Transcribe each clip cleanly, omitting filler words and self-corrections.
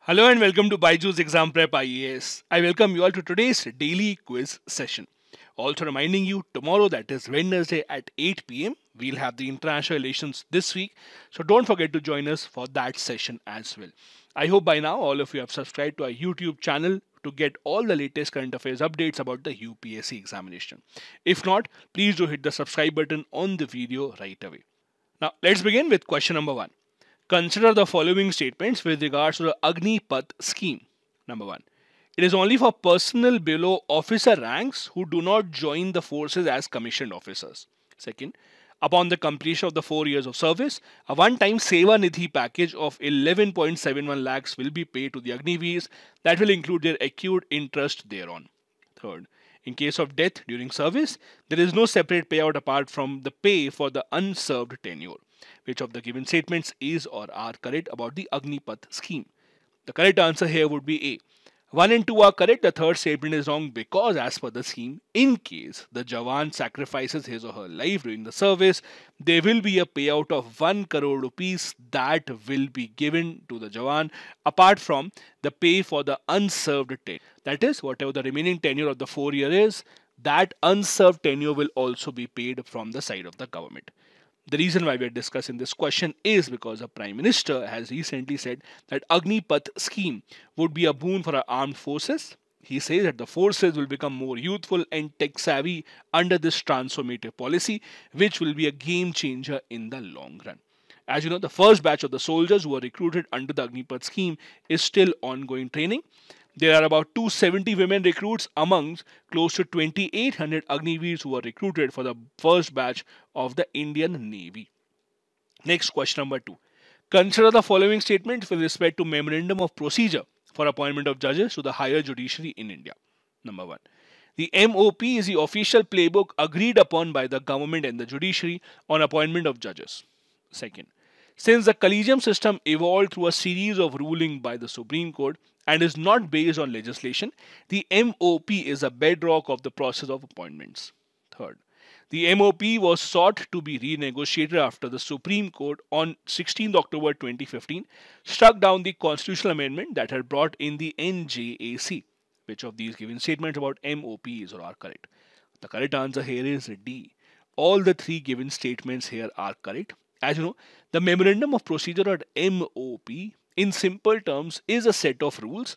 Hello and welcome to Byjus Exam Prep IAS. I welcome you all to today's daily quiz session. Also reminding you, tomorrow, that is Wednesday at 8 p.m., we'll have the international relations this week. So don't forget to join us for that session as well. I hope by now all of you have subscribed to our YouTube channel to get all the latest current affairs updates about the UPSC examination. If not, please do hit the subscribe button on the video right away. Now, let's begin with question number 1. Consider the following statements with regards to the Agnipath scheme. Number 1. It is only for personnel below officer ranks who do not join the forces as commissioned officers. Second, upon the completion of the 4 years of service, a one-time Seva Nidhi package of 11.71 lakhs will be paid to the Agniveers that will include their accrued interest thereon. Third, in case of death during service, there is no separate payout apart from the pay for the unserved tenure. Which of the given statements is or are correct about the Agnipath scheme? The correct answer here would be A. 1 and 2 are correct. The third statement is wrong because, as per the scheme, in case the Jawan sacrifices his or her life during the service, there will be a payout of 1 crore rupees that will be given to the Jawan apart from the pay for the unserved tenure. That is, whatever the remaining tenure of the 4 year is, that unserved tenure will also be paid from the side of the government. The reason why we are discussing this question is because the Prime Minister has recently said that Agnipath scheme would be a boon for our armed forces. He says that the forces will become more youthful and tech savvy under this transformative policy, which will be a game changer in the long run. As you know, the first batch of the soldiers who were recruited under the Agnipath scheme is still ongoing training. There are about 270 women recruits amongst close to 2,800 Agniveers who were recruited for the first batch of the Indian Navy. Next, question number 2. Consider the following statements with respect to Memorandum of Procedure for appointment of judges to the higher judiciary in India. Number 1. The MOP is the official playbook agreed upon by the government and the judiciary on appointment of judges. Second, since the collegium system evolved through a series of rulings by the Supreme Court and is not based on legislation, the MOP is a bedrock of the process of appointments. Third, the MOP was sought to be renegotiated after the Supreme Court on 16 October 2015 struck down the constitutional amendment that had brought in the NJAC. Which of these given statements about MOP is or are correct? The correct answer here is D. All the three given statements here are correct. As you know, the Memorandum of Procedure or MOP in simple terms is a set of rules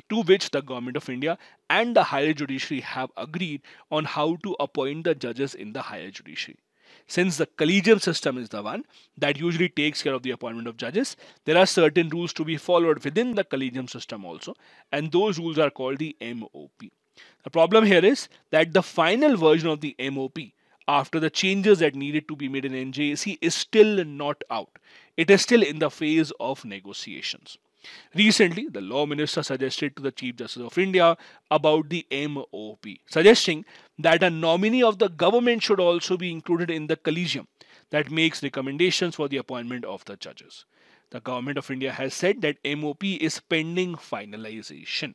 to which the Government of India and the higher judiciary have agreed on how to appoint the judges in the higher judiciary. Since the collegium system is the one that usually takes care of the appointment of judges, there are certain rules to be followed within the collegium system also, and those rules are called the MOP. The problem here is that the final version of the MOP after the changes that needed to be made in NJAC is still not out. It is still in the phase of negotiations. Recently, the Law Minister suggested to the Chief Justice of India about the MOP, suggesting that a nominee of the government should also be included in the collegium that makes recommendations for the appointment of the judges. The Government of India has said that MOP is pending finalization.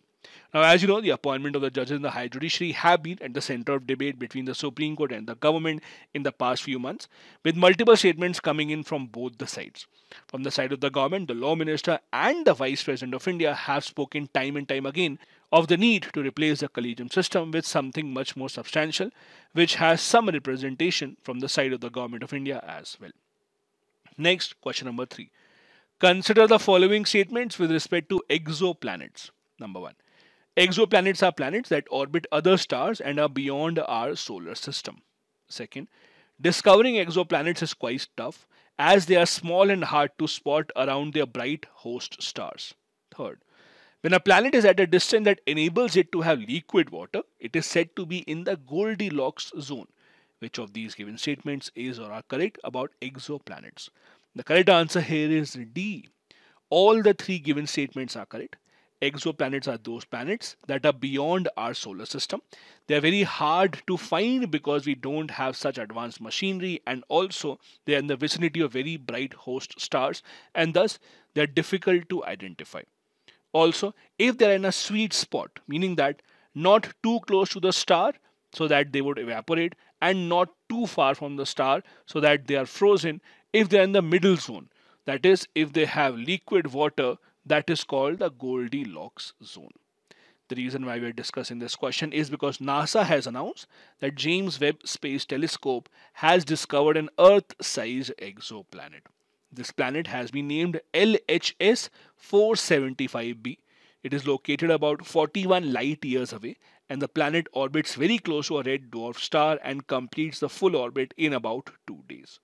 Now, as you know, the appointment of the judges in the high judiciary have been at the center of debate between the Supreme Court and the government in the past few months, with multiple statements coming in from both the sides. From the side of the government, the Law Minister and the Vice President of India have spoken time and time again of the need to replace the collegium system with something much more substantial, which has some representation from the side of the Government of India as well. Next, question number 3. Consider the following statements with respect to exoplanets. Number 1. Exoplanets are planets that orbit other stars and are beyond our solar system. Second, discovering exoplanets is quite tough as they are small and hard to spot around their bright host stars. Third, when a planet is at a distance that enables it to have liquid water, it is said to be in the Goldilocks zone. Which of these given statements is or are correct about exoplanets? The correct answer here is D. All the three given statements are correct. Exoplanets are those planets that are beyond our solar system. They are very hard to find because we don't have such advanced machinery, and also they are in the vicinity of very bright host stars, and thus they are difficult to identify. Also, if they are in a sweet spot, meaning that not too close to the star so that they would evaporate, and not too far from the star so that they are frozen, if they are in the middle zone, that is, if they have liquid water, that is called the Goldilocks zone. The reason why we're discussing this question is because NASA has announced that James Webb Space Telescope has discovered an Earth-sized exoplanet. This planet has been named LHS 475b. It is located about 41 light years away, and the planet orbits very close to a red dwarf star and completes the full orbit in about 2 days.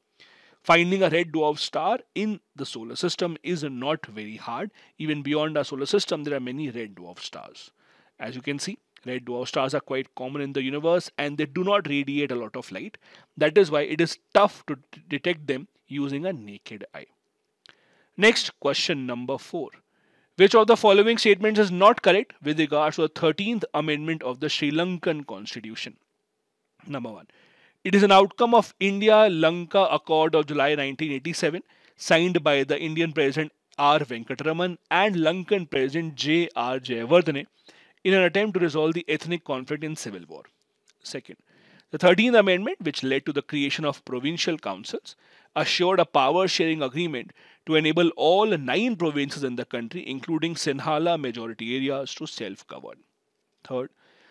Finding a red dwarf star in the solar system is not very hard. Even beyond our solar system, there are many red dwarf stars. As you can see, red dwarf stars are quite common in the universe and they do not radiate a lot of light. That is why it is tough to detect them using a naked eye. Next, question number 4. Which of the following statements is not correct with regards to the 13th Amendment of the Sri Lankan Constitution? Number 1. It is an outcome of India-Lanka Accord of July 1987, signed by the Indian President R. Venkataraman and Lankan President J. R. Jayawardene in an attempt to resolve the ethnic conflict in civil war. Second, the 13th Amendment, which led to the creation of provincial councils, assured a power-sharing agreement to enable all 9 provinces in the country, including Sinhala majority areas, to self-govern. Third,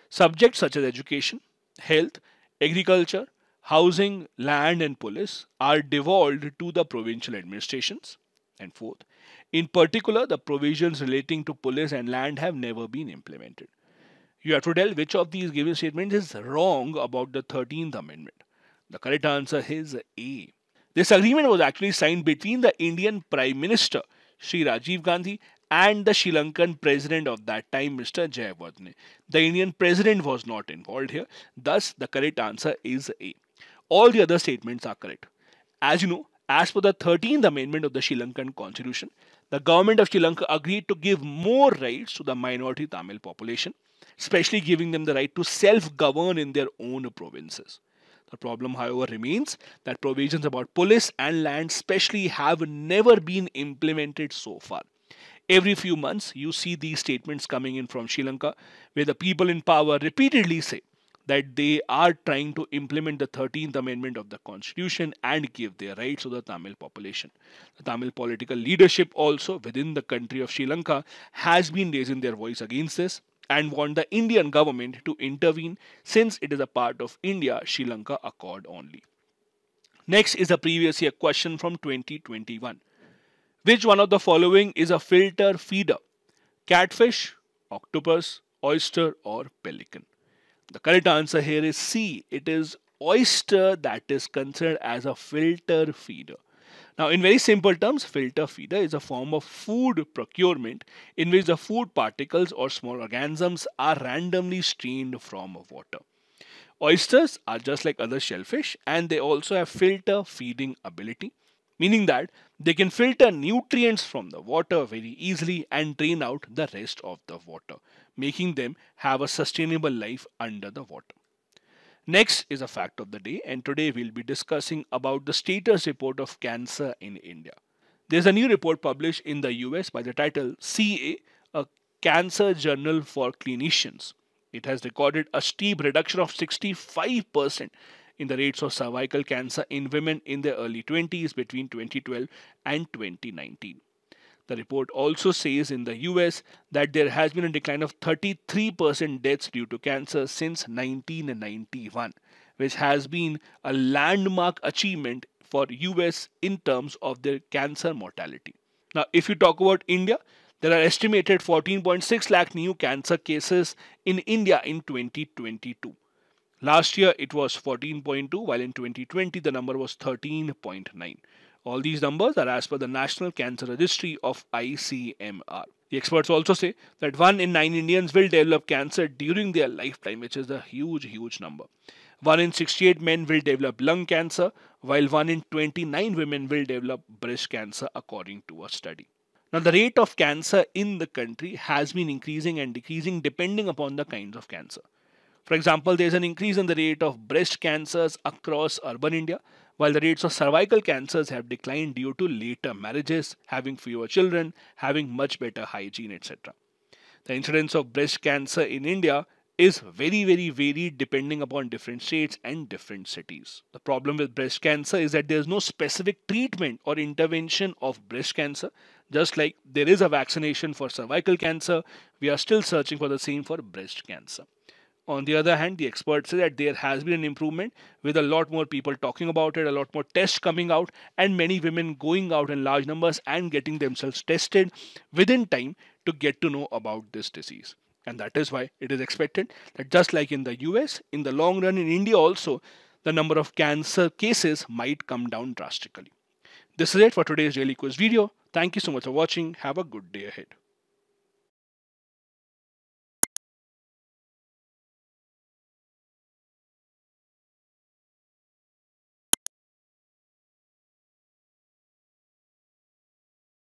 subjects such as education, health, agriculture, housing, land and police are devolved to the provincial administrations. And fourth, in particular, the provisions relating to police and land have never been implemented. You have to tell which of these given statements is wrong about the 13th Amendment. The correct answer is A. This agreement was actually signed between the Indian Prime Minister, Sri Rajiv Gandhi, and the Sri Lankan President of that time, Mr. Jayawardene. The Indian President was not involved here. Thus, the correct answer is A. All the other statements are correct. As you know, as per the 13th Amendment of the Sri Lankan Constitution, the government of Sri Lanka agreed to give more rights to the minority Tamil population, especially giving them the right to self-govern in their own provinces. The problem, however, remains that provisions about police and land especially have never been implemented so far. Every few months, you see these statements coming in from Sri Lanka, where the people in power repeatedly say that they are trying to implement the 13th Amendment of the Constitution and give their rights to the Tamil population. The Tamil political leadership also within the country of Sri Lanka has been raising their voice against this and want the Indian government to intervene since it is a part of India-Sri Lanka Accord only. Next is a previous year question from 2021. Which one of the following is a filter feeder? Catfish, octopus, oyster or pelican? The correct answer here is C. It is oyster that is considered as a filter feeder. Now, in very simple terms, filter feeder is a form of food procurement in which the food particles or small organisms are randomly strained from water. Oysters are just like other shellfish and they also have filter feeding ability, meaning that they can filter nutrients from the water very easily and drain out the rest of the water, making them have a sustainable life under the water. Next is a fact of the day, and today we'll be discussing about the status report of cancer in India. There's a new report published in the US by the title CA, a Cancer Journal for Clinicians. It has recorded a steep reduction of 65% in the rates of cervical cancer in women in their early 20s between 2012 and 2019. The report also says in the US that there has been a decline of 33% deaths due to cancer since 1991, which has been a landmark achievement for US in terms of their cancer mortality. Now, if you talk about India, there are estimated 14.6 lakh new cancer cases in India in 2022. Last year it was 14.2, while in 2020 the number was 13.9. All these numbers are as per the National Cancer Registry of ICMR. The experts also say that 1 in 9 Indians will develop cancer during their lifetime, which is a huge number. 1 in 68 men will develop lung cancer, while 1 in 29 women will develop breast cancer, according to a study. Now, the rate of cancer in the country has been increasing and decreasing depending upon the kinds of cancer. For example, there is an increase in the rate of breast cancers across urban India, while the rates of cervical cancers have declined due to later marriages, having fewer children, having much better hygiene, etc. The incidence of breast cancer in India is very varied depending upon different states and different cities. The problem with breast cancer is that there is no specific treatment or intervention of breast cancer. Just like there is a vaccination for cervical cancer, we are still searching for the same for breast cancer. On the other hand, the experts say that there has been an improvement with a lot more people talking about it, a lot more tests coming out, and many women going out in large numbers and getting themselves tested within time to get to know about this disease. And that is why it is expected that just like in the US, in the long run in India also, the number of cancer cases might come down drastically. This is it for today's daily quiz video. Thank you so much for watching. Have a good day ahead.